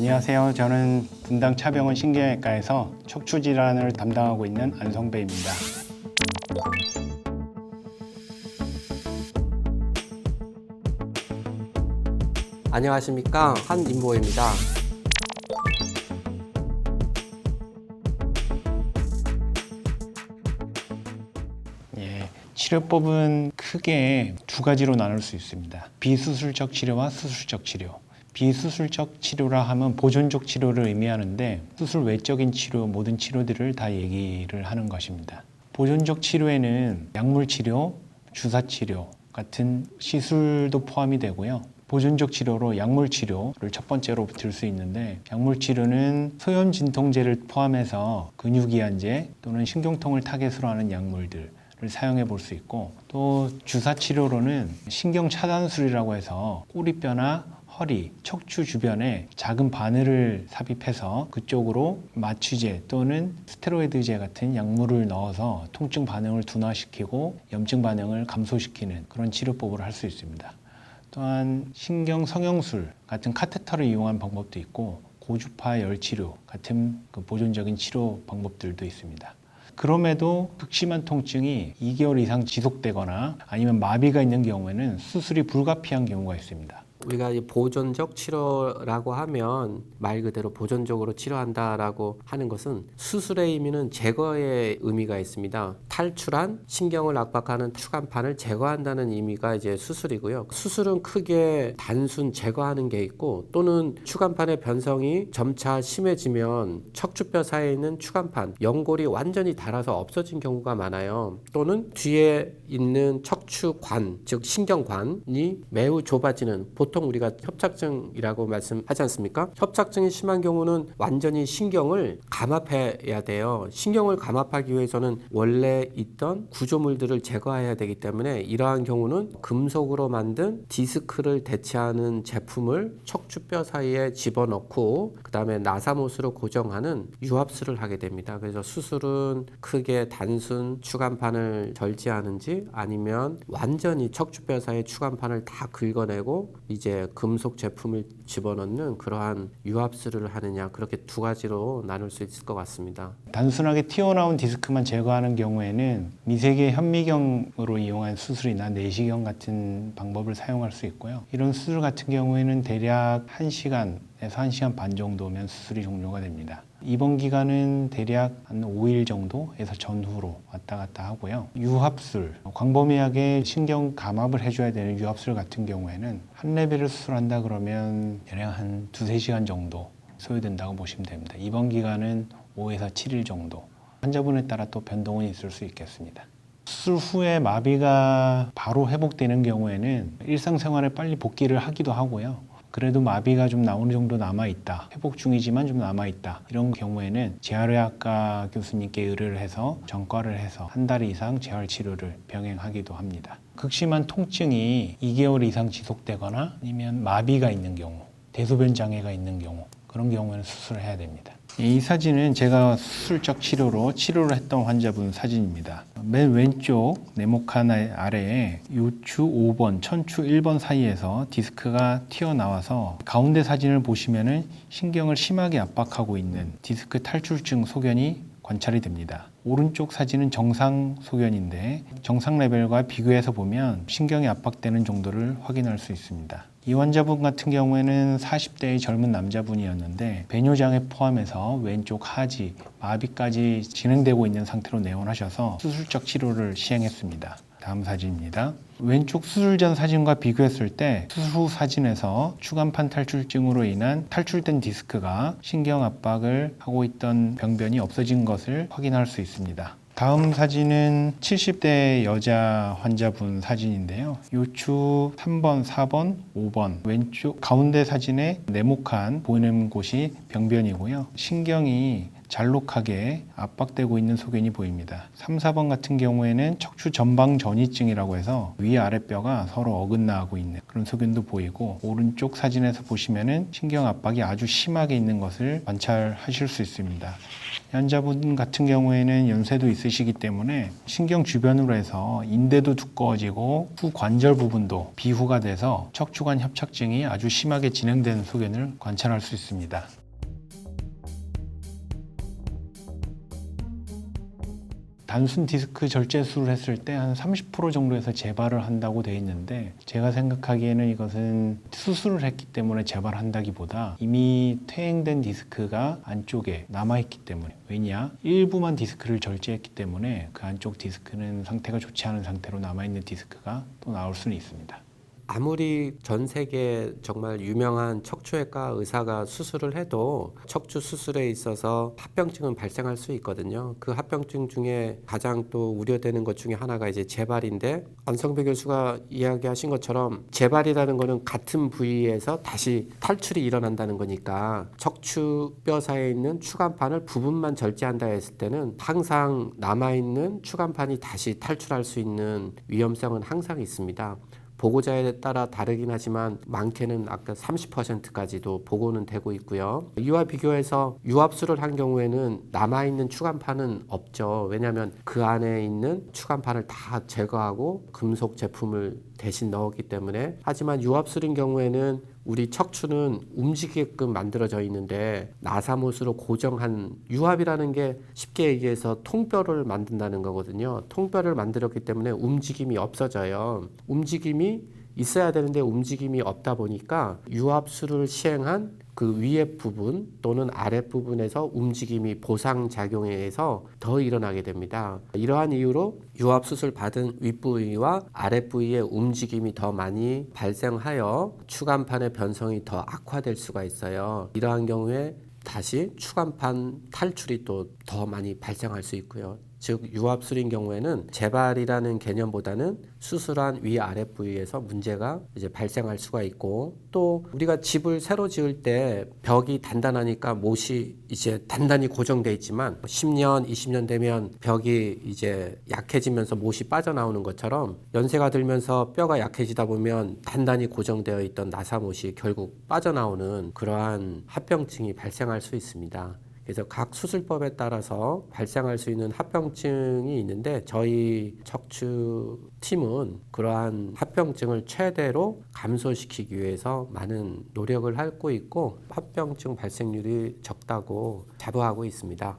안녕하세요. 저는 분당 차병원 신경외과에서 척추 질환을 담당하고 있는 안성배입니다. 안녕하십니까, 한인보입니다. 치료법은 크게 두 가지로 나눌 수 있습니다. 비수술적 치료와 수술적 치료. 비수술적 치료라 하면 보존적 치료를 의미하는데 수술 외적인 치료, 모든 치료들을 다 얘기를 하는 것입니다. 보존적 치료에는 약물 치료, 주사 치료 같은 시술도 포함이 되고요. 보존적 치료로 약물 치료를 첫 번째로 들 수 있는데, 약물 치료는 소염 진통제를 포함해서 근육이완제 또는 신경통을 타겟으로 하는 약물들 사용해 볼 수 있고, 또 주사 치료로는 신경 차단술이라고 해서 꼬리뼈나 허리, 척추 주변에 작은 바늘을 삽입해서 그쪽으로 마취제 또는 스테로이드제 같은 약물을 넣어서 통증 반응을 둔화시키고 염증 반응을 감소시키는 그런 치료법을 할 수 있습니다. 또한 신경 성형술 같은 카테터를 이용한 방법도 있고, 고주파 열치료 같은 보존적인 치료 방법들도 있습니다. 그럼에도 극심한 통증이 2개월 이상 지속되거나 아니면 마비가 있는 경우에는 수술이 불가피한 경우가 있습니다. 우리가 이 보존적 치료라고 하면 말 그대로 보존적으로 치료한다라고 하는 것은 수술의 의미는 제거의 의미가 있습니다. 탈출한 신경을 압박하는 추간판을 제거한다는 의미가 이제 수술이고요. 수술은 크게 단순 제거하는 게 있고, 또는 추간판의 변성이 점차 심해지면 척추뼈 사이에 있는 추간판, 연골이 완전히 닳아서 없어진 경우가 많아요. 또는 뒤에 있는 척추관, 즉 신경관이 매우 좁아지는, 보통 우리가 협착증이라고 말씀하지 않습니까? 협착증이 심한 경우는 완전히 신경을 감압해야 돼요. 신경을 감압하기 위해서는 원래 있던 구조물들을 제거해야 되기 때문에, 이러한 경우는 금속으로 만든 디스크를 대체하는 제품을 척추뼈 사이에 집어넣고 그 다음에 나사못으로 고정하는 유합술을 하게 됩니다. 그래서 수술은 크게 단순 추간판을 절제하는지, 아니면 완전히 척추뼈 사이의 추간판을 다 긁어내고 이제 금속 제품을 집어넣는 그러한 유합술을 하느냐, 그렇게 두 가지로 나눌 수 있을 것 같습니다. 단순하게 튀어나온 디스크만 제거하는 경우에는 미세계 현미경으로 이용한 수술이나 내시경 같은 방법을 사용할 수 있고요. 이런 수술 같은 경우에는 대략 1시간에서 1시간 반 정도면 수술이 종료가 됩니다. 입원 기간은 대략 한 5일 정도에서 전후로 왔다 갔다 하고요. 유합술, 광범위하게 신경 감압을 해줘야 되는 유합술 같은 경우에는 한 레벨을 수술한다 그러면 대략 한 2-3시간 정도 소요된다고 보시면 됩니다. 입원 기간은 5에서 7일 정도. 환자분에 따라 또 변동은 있을 수 있겠습니다. 수술 후에 마비가 바로 회복되는 경우에는 일상생활에 빨리 복귀를 하기도 하고요. 그래도 마비가 좀 어느 정도 남아있다, 회복 중이지만 좀 남아있다, 이런 경우에는 재활의학과 교수님께 의뢰를 해서 전과를 해서 한 달 이상 재활치료를 병행하기도 합니다. 극심한 통증이 2개월 이상 지속되거나 아니면 마비가 있는 경우, 대소변 장애가 있는 경우, 그런 경우에는 수술을 해야 됩니다. 이 사진은 제가 수술적 치료로 치료를 했던 환자분 사진입니다. 맨 왼쪽 네모칸 아래에 요추 5번, 천추 1번 사이에서 디스크가 튀어나와서, 가운데 사진을 보시면은 신경을 심하게 압박하고 있는 디스크 탈출증 소견이 관찰이 됩니다. 오른쪽 사진은 정상 소견인데, 정상 레벨과 비교해서 보면 신경이 압박되는 정도를 확인할 수 있습니다. 이 환자분 같은 경우에는 40대의 젊은 남자분이었는데, 배뇨장애 포함해서 왼쪽 하지, 마비까지 진행되고 있는 상태로 내원하셔서 수술적 치료를 시행했습니다. 다음 사진입니다. 왼쪽 수술 전 사진과 비교했을 때 수술 후 사진에서 추간판 탈출증으로 인한 탈출된 디스크가 신경 압박을 하고 있던 병변이 없어진 것을 확인할 수 있습니다. 다음 사진은 70대 여자 환자분 사진인데요. 요추 3번, 4번, 5번 왼쪽 가운데 사진에 네모칸 보이는 곳이 병변이고요. 신경이 잘록하게 압박되고 있는 소견이 보입니다. 3, 4번 같은 경우에는 척추 전방 전이증이라고 해서 위아랫뼈가 서로 어긋나고 있는 그런 소견도 보이고, 오른쪽 사진에서 보시면은 신경 압박이 아주 심하게 있는 것을 관찰하실 수 있습니다. 환자분 같은 경우에는 연세도 있으시기 때문에 신경 주변으로 해서 인대도 두꺼워지고 후 관절 부분도 비후가 돼서 척추관 협착증이 아주 심하게 진행되는 소견을 관찰할 수 있습니다. 단순 디스크 절제술을 했을 때 한 30% 정도에서 재발을 한다고 되어 있는데, 제가 생각하기에는 이것은 수술을 했기 때문에 재발한다기보다 이미 퇴행된 디스크가 안쪽에 남아있기 때문에, 왜냐? 일부만 디스크를 절제했기 때문에 그 안쪽 디스크는 상태가 좋지 않은 상태로 남아있는 디스크가 또 나올 수는 있습니다. 아무리 전 세계 정말 유명한 척추외과 의사가 수술을 해도 척추 수술에 있어서 합병증은 발생할 수 있거든요. 그 합병증 중에 가장 또 우려되는 것 중에 하나가 이제 재발인데, 안성배 교수가 이야기하신 것처럼 재발이라는 거는 같은 부위에서 다시 탈출이 일어난다는 거니까, 척추뼈 사이에 있는 추간판을 부분만 절제한다 했을 때는 항상 남아있는 추간판이 다시 탈출할 수 있는 위험성은 항상 있습니다. 보고자에 따라 다르긴 하지만 많게는 아까 30%까지도 보고는 되고 있고요. 이와 비교해서 유압술을 한 경우에는 남아있는 추간판은 없죠. 왜냐하면 그 안에 있는 추간판을 다 제거하고 금속 제품을 대신 넣었기 때문에. 하지만 유압술인 경우에는 우리 척추는 움직이게끔 만들어져 있는데 나사못으로 고정한, 유압이라는 게 쉽게 얘기해서 통뼈를 만든다는 거거든요. 통뼈를 만들었기 때문에 움직임이 없어져요. 움직임이 있어야 되는데 움직임이 없다 보니까 유압술을 시행한 그 위에 부분 또는 아랫 부분에서 움직임이 보상작용에 의해서 더 일어나게 됩니다. 이러한 이유로 유압수술 받은 윗부위와 아랫부위의 움직임이 더 많이 발생하여 추간판의 변성이 더 악화될 수가 있어요. 이러한 경우에 다시 추간판 탈출이 또 더 많이 발생할 수 있고요. 즉 유압술인 경우에는 재발이라는 개념보다는 수술한 위아래 부위에서 문제가 이제 발생할 수가 있고, 또 우리가 집을 새로 지을 때 벽이 단단하니까 못이 이제 단단히 고정돼 있지만 10년, 20년 되면 벽이 이제 약해지면서 못이 빠져나오는 것처럼 연세가 들면서 뼈가 약해지다 보면 단단히 고정되어 있던 나사못이 결국 빠져나오는 그러한 합병증이 발생할 수 있습니다. 그래서 각 수술법에 따라서 발생할 수 있는 합병증이 있는데, 저희 척추팀은 그러한 합병증을 최대로 감소시키기 위해서 많은 노력을 하고 있고, 합병증 발생률이 적다고 자부하고 있습니다.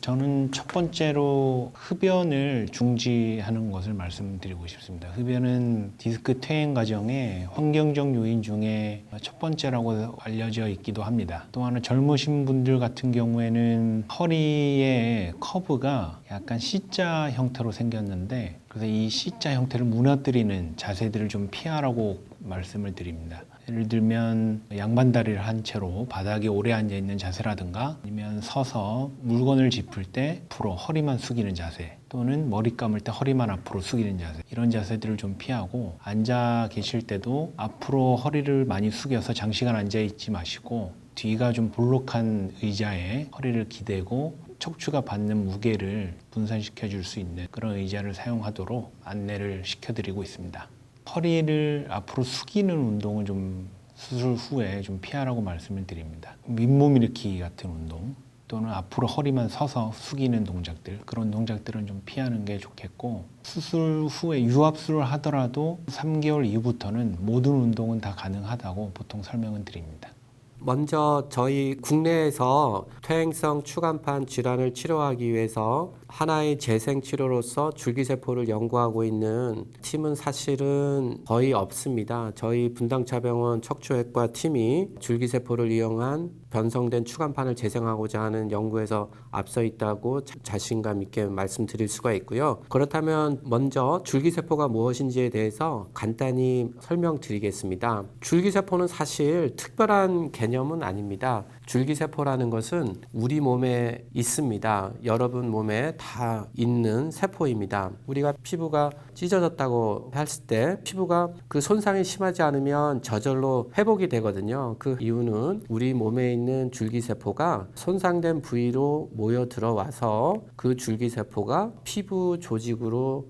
저는 첫 번째로 흡연을 중지하는 것을 말씀드리고 싶습니다. 흡연은 디스크 퇴행 과정의 환경적 요인 중에 첫 번째라고 알려져 있기도 합니다. 또 하나, 젊으신 분들 같은 경우에는 허리의 커브가 약간 C자 형태로 생겼는데, 그래서 이 C자 형태를 무너뜨리는 자세들을 좀 피하라고 말씀을 드립니다. 예를 들면 양반다리를 한 채로 바닥에 오래 앉아있는 자세라든가, 아니면 서서 물건을 짚을 때 앞으로 허리만 숙이는 자세, 또는 머리 감을 때 허리만 앞으로 숙이는 자세, 이런 자세들을 좀 피하고, 앉아 계실 때도 앞으로 허리를 많이 숙여서 장시간 앉아있지 마시고 뒤가 좀 볼록한 의자에 허리를 기대고 척추가 받는 무게를 분산시켜 줄 수 있는 그런 의자를 사용하도록 안내를 시켜드리고 있습니다. 허리를 앞으로 숙이는 운동을 좀 수술 후에 좀 피하라고 말씀을 드립니다. 윗몸 일으키기 같은 운동, 또는 앞으로 허리만 서서 숙이는 동작들, 그런 동작들은 좀 피하는 게 좋겠고, 수술 후에 유압술을 하더라도 3개월 이후부터는 모든 운동은 다 가능하다고 보통 설명은 드립니다. 먼저 저희 국내에서 퇴행성 추간판 질환을 치료하기 위해서 하나의 재생치료로서 줄기세포를 연구하고 있는 팀은 사실은 거의 없습니다. 저희 분당차병원 척추외과 팀이 줄기세포를 이용한 변성된 추간판을 재생하고자 하는 연구에서 앞서 있다고 자신감 있게 말씀드릴 수가 있고요. 그렇다면 먼저 줄기세포가 무엇인지에 대해서 간단히 설명드리겠습니다. 줄기세포는 사실 특별한 개념은 아닙니다. 줄기세포라는 것은 우리 몸에 있습니다. 여러분 몸에 다 있는 세포입니다. 우리가 피부가 찢어졌다고 했을 때 피부가 그 손상이 심하지 않으면 저절로 회복이 되거든요. 그 이유는 우리 몸에 있는 줄기세포가 손상된 부위로 모여 들어와서 그 줄기세포가 피부 조직으로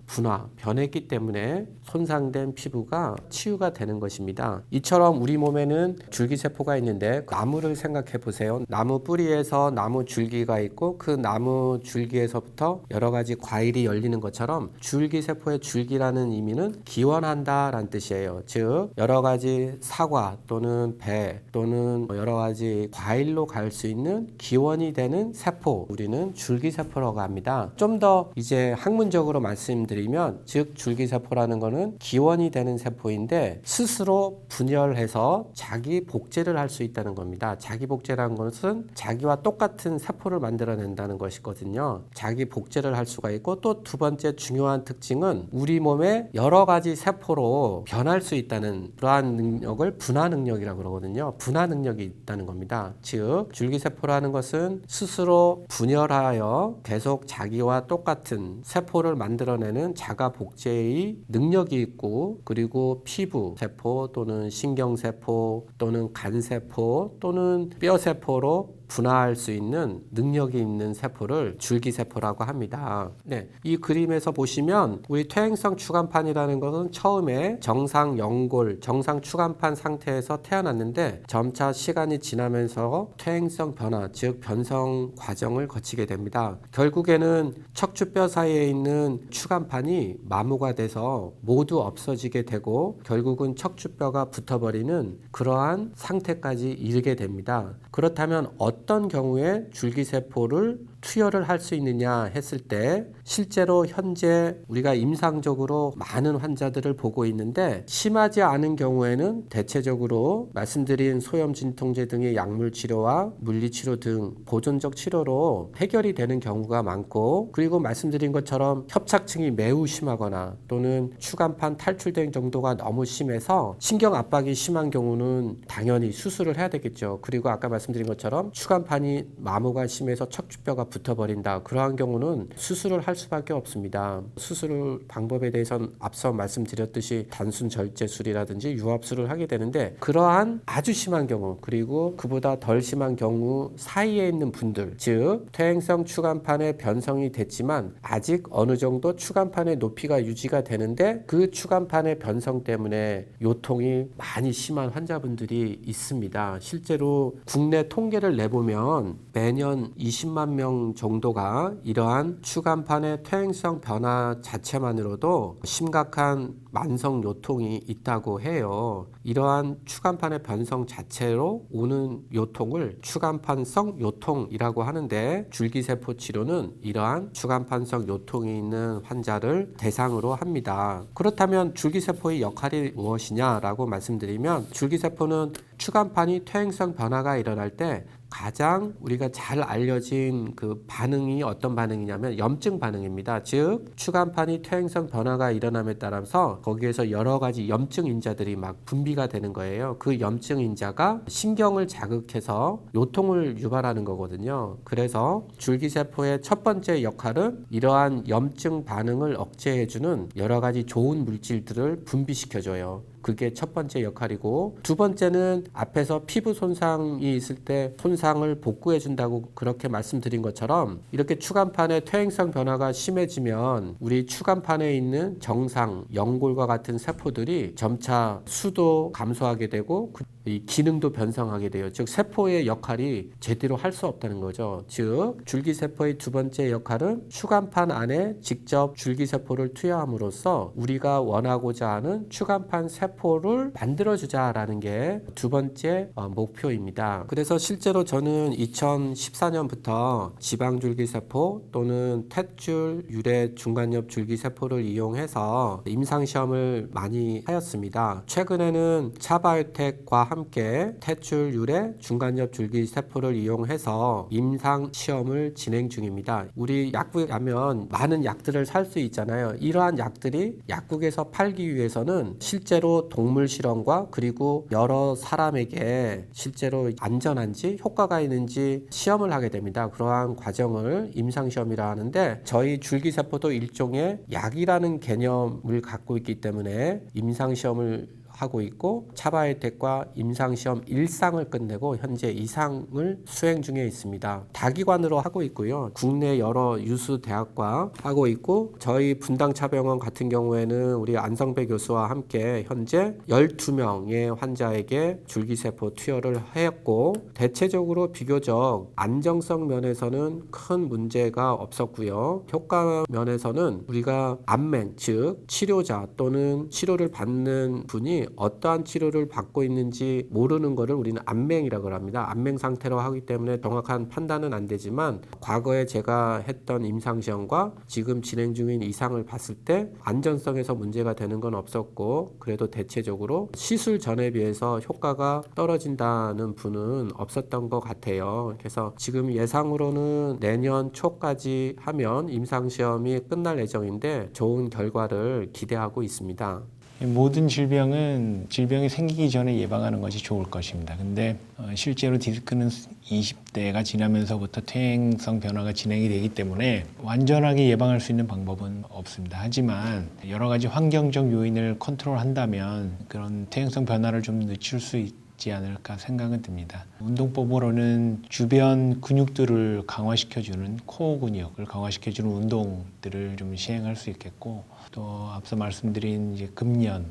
변했기 때문에 손상된 피부가 치유가 되는 것입니다. 이처럼 우리 몸에는 줄기세포가 있는데 나무를 생각해 보세요. 나무 뿌리에서 나무 줄기가 있고 그 나무 줄기에서부터 여러 가지 과일이 열리는 것처럼 줄기세포의 줄기라는 의미는 기원한다라는 뜻이에요. 즉 여러 가지 사과 또는 배 또는 여러 가지 과일로 갈 수 있는 기원이 되는 세포, 우리는 줄기세포라고 합니다. 좀 더 이제 학문적으로 말씀드리면 즉 줄기세포라는 것은 기원이 되는 세포인데 스스로 분열해서 자기 복제를 할 수 있다는 겁니다. 자기 복제라는 것은 자기와 똑같은 세포를 만들어낸다는 것이거든요. 자기 복제를 할 수가 있고 또 두 번째 중요한 특징은 우리 몸에 여러 가지 세포로 변할 수 있다는 그러한 능력을 분화 능력이라고 그러거든요. 분화 능력이 있다는 겁니다. 즉 줄기세포라는 것은 스스로 분열하여 계속 자기와 똑같은 세포를 만들어내는 자가 복제의 능력이 있고 그리고 피부 세포 또는 신경세포 또는 간세포 또는 뼈세포로 분화할 수 있는 능력이 있는 세포를 줄기세포라고 합니다. 네, 이 그림에서 보시면 우리 퇴행성 추간판이라는 것은 처음에 정상 연골, 정상 추간판 상태에서 태어났는데 점차 시간이 지나면서 퇴행성 변화, 즉 변성 과정을 거치게 됩니다. 결국에는 척추뼈 사이에 있는 추간판이 마모가 돼서 모두 없어지게 되고 결국은 척추뼈가 붙어버리는 그러한 상태까지 이르게 됩니다. 그렇다면 어떤 경우에 줄기세포를 투여를 할 수 있느냐 했을 때 실제로 현재 우리가 임상적으로 많은 환자들을 보고 있는데 심하지 않은 경우에는 대체적으로 말씀드린 소염 진통제 등의 약물 치료와 물리치료 등 보존적 치료로 해결이 되는 경우가 많고 그리고 말씀드린 것처럼 협착증이 매우 심하거나 또는 추간판 탈출된 정도가 너무 심해서 신경 압박이 심한 경우는 당연히 수술을 해야 되겠죠. 그리고 아까 말씀드린 것처럼 추간판이 마모가 심해서 척추뼈가 붙어버린다. 그러한 경우는 수술을 할 수밖에 없습니다. 수술 방법에 대해서는 앞서 말씀드렸듯이 단순 절제술이라든지 유압술을 하게 되는데 그러한 아주 심한 경우 그리고 그보다 덜 심한 경우 사이에 있는 분들 즉 퇴행성 추간판의 변성이 됐지만 아직 어느 정도 추간판의 높이가 유지가 되는데 그 추간판의 변성 때문에 요통이 많이 심한 환자분들이 있습니다. 실제로 국내 통계를 내보면 매년 20만 명 정도가 이러한 추간판의 퇴행성 변화 자체만으로도 심각한 만성 요통이 있다고 해요. 이러한 추간판의 변성 자체로 오는 요통을 추간판성 요통이라고 하는데 줄기세포 치료는 이러한 추간판성 요통이 있는 환자를 대상으로 합니다. 그렇다면 줄기세포의 역할이 무엇이냐라고 말씀드리면 줄기세포는 추간판이 퇴행성 변화가 일어날 때 가장 우리가 잘 알려진 그 반응이 어떤 반응이냐면 염증 반응입니다. 즉 추간판이 퇴행성 변화가 일어남에 따라서 거기에서 여러 가지 염증 인자들이 막 분비가 되는 거예요. 그 염증 인자가 신경을 자극해서 요통을 유발하는 거거든요. 그래서 줄기세포의 첫 번째 역할은 이러한 염증 반응을 억제해주는 여러 가지 좋은 물질들을 분비시켜줘요. 그게 첫 번째 역할이고 두 번째는 앞에서 피부 손상이 있을 때 손상을 복구해 준다고 그렇게 말씀드린 것처럼 이렇게 추간판의 퇴행성 변화가 심해지면 우리 추간판에 있는 정상 연골과 같은 세포들이 점차 수도 감소하게 되고 이 기능도 변성하게 돼요. 즉 세포의 역할이 제대로 할 수 없다는 거죠. 즉 줄기세포의 두 번째 역할은 추간판 안에 직접 줄기세포를 투여함으로써 우리가 원하고자 하는 추간판 세포를 만들어주자라는 게 두 번째 목표입니다. 그래서 실제로 저는 2014년부터 지방줄기세포 또는 탯줄 유래 중간엽 줄기세포를 이용해서 임상시험을 많이 하였습니다. 최근에는 차바이오텍과 함께 탯줄율의 중간엽 줄기세포를 이용해서 임상 시험을 진행 중입니다. 우리 약국에 가면 많은 약들을 살 수 있잖아요. 이러한 약들이 약국에서 팔기 위해서는 실제로 동물 실험과 그리고 여러 사람에게 실제로 안전한지 효과가 있는지 시험을 하게 됩니다. 그러한 과정을 임상시험이라 하는데 저희 줄기세포도 일종의 약이라는 개념을 갖고 있기 때문에 임상시험을 하고 있고 차바이오텍과 임상시험 1상을 끝내고 현재 2상을 수행 중에 있습니다. 다기관으로 하고 있고요. 국내 여러 유수 대학과 하고 있고 저희 분당차병원 같은 경우에는 우리 안성배 교수와 함께 현재 12명의 환자에게 줄기세포 투여를 했고 대체적으로 비교적 안정성 면에서는 큰 문제가 없었고요. 효과 면에서는 우리가 안맹 즉 치료자 또는 치료를 받는 분이 어떠한 치료를 받고 있는지 모르는 것을 우리는 안맹이라고 합니다. 안맹 상태로 하기 때문에 정확한 판단은 안 되지만 과거에 제가 했던 임상시험과 지금 진행 중인 이상을 봤을 때 안전성에서 문제가 되는 건 없었고 그래도 대체적으로 시술 전에 비해서 효과가 떨어진다는 분은 없었던 것 같아요. 그래서 지금 예상으로는 내년 초까지 하면 임상시험이 끝날 예정인데 좋은 결과를 기대하고 있습니다. 모든 질병이 생기기 전에 예방하는 것이 좋을 것입니다. 근데 실제로 디스크는 20대가 지나면서부터 퇴행성 변화가 진행이 되기 때문에 완전하게 예방할 수 있는 방법은 없습니다. 하지만 여러 가지 환경적 요인을 컨트롤한다면 그런 퇴행성 변화를 좀 늦출 수 있지 않을까 생각은 듭니다. 운동법으로는 주변 근육들을 강화시켜주는 코어 근육을 강화시켜주는 운동들을 좀 시행할 수 있겠고 또 앞서 말씀드린 이제 금연이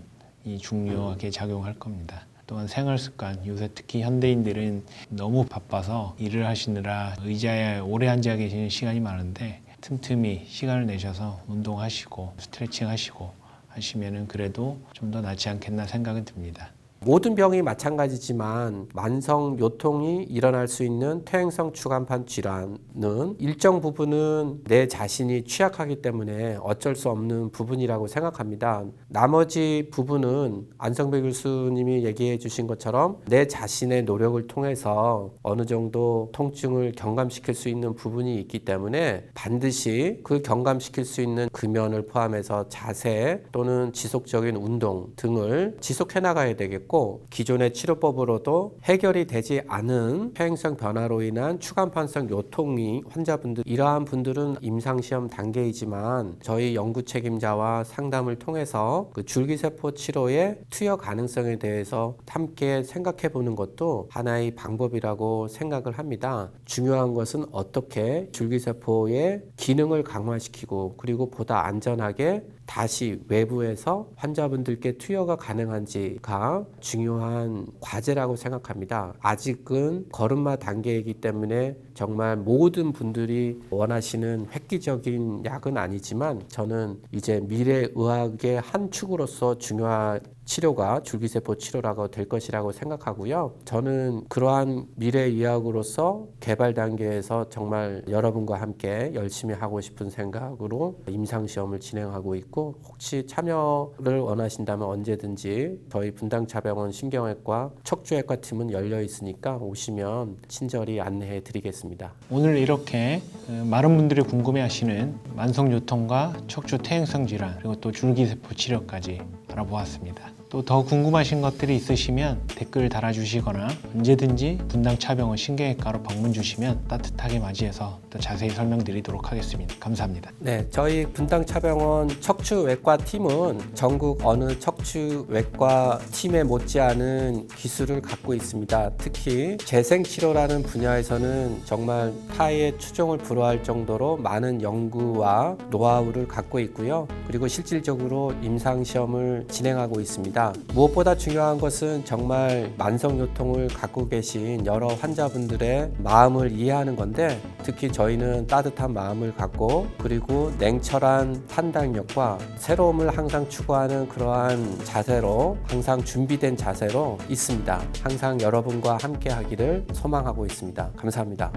중요하게 작용할 겁니다. 또한 생활 습관, 요새 특히 현대인들은 너무 바빠서 일을 하시느라 의자에 오래 앉아 계시는 시간이 많은데 틈틈이 시간을 내셔서 운동하시고 스트레칭 하시고 하시면은 그래도 좀 더 낫지 않겠나 생각은 듭니다. 모든 병이 마찬가지지만 만성 요통이 일어날 수 있는 퇴행성 추간판 질환은 일정 부분은 내 자신이 취약하기 때문에 어쩔 수 없는 부분이라고 생각합니다. 나머지 부분은 안성배 교수님이 얘기해 주신 것처럼 내 자신의 노력을 통해서 어느 정도 통증을 경감시킬 수 있는 부분이 있기 때문에 반드시 그 경감시킬 수 있는 금연을 포함해서 자세 또는 지속적인 운동 등을 지속해 나가야 되겠고 기존의 치료법으로도 해결이 되지 않은 퇴행성 변화로 인한 추간판성 요통이 환자분들 이러한 분들은 임상시험 단계이지만 저희 연구 책임자와 상담을 통해서 그 줄기세포 치료의 투여 가능성에 대해서 함께 생각해 보는 것도 하나의 방법이라고 생각을 합니다. 중요한 것은 어떻게 줄기세포의 기능을 강화시키고 그리고 보다 안전하게 다시 외부에서 환자분들께 투여가 가능한지가 중요한 과제라고 생각합니다. 아직은 걸음마 단계이기 때문에 정말 모든 분들이 원하시는 획기적인 약은 아니지만 저는 이제 미래의학의 한 축으로서 중요한 치료가 줄기세포 치료라고 될 것이라고 생각하고요. 저는 그러한 미래의학으로서 개발 단계에서 정말 여러분과 함께 열심히 하고 싶은 생각으로 임상시험을 진행하고 있고 혹시 참여를 원하신다면 언제든지 저희 분당차병원 신경외과 척추외과 팀은 열려 있으니까 오시면 친절히 안내해 드리겠습니다. 오늘 이렇게 많은 분들이 궁금해하시는 만성요통과 척추 퇴행성 질환 그리고 또 줄기세포 치료까지 알아보았습니다. 또 더 궁금하신 것들이 있으시면 댓글 달아주시거나 언제든지 분당차병원 신경외과로 방문 주시면 따뜻하게 맞이해서 더 자세히 설명드리도록 하겠습니다. 감사합니다. 네, 저희 분당차병원 척추외과 팀은 전국 어느 척추외과 팀에 못지않은 기술을 갖고 있습니다. 특히 재생치료라는 분야에서는 정말 타의 추종을 불허할 정도로 많은 연구와 노하우를 갖고 있고요. 그리고 실질적으로 임상시험을 진행하고 있습니다. 무엇보다 중요한 것은 정말 만성요통을 갖고 계신 여러 환자분들의 마음을 이해하는 건데 특히 저희는 따뜻한 마음을 갖고 그리고 냉철한 판단력과 새로움을 항상 추구하는 그러한 자세로 항상 준비된 자세로 있습니다. 항상 여러분과 함께 하기를 소망하고 있습니다. 감사합니다.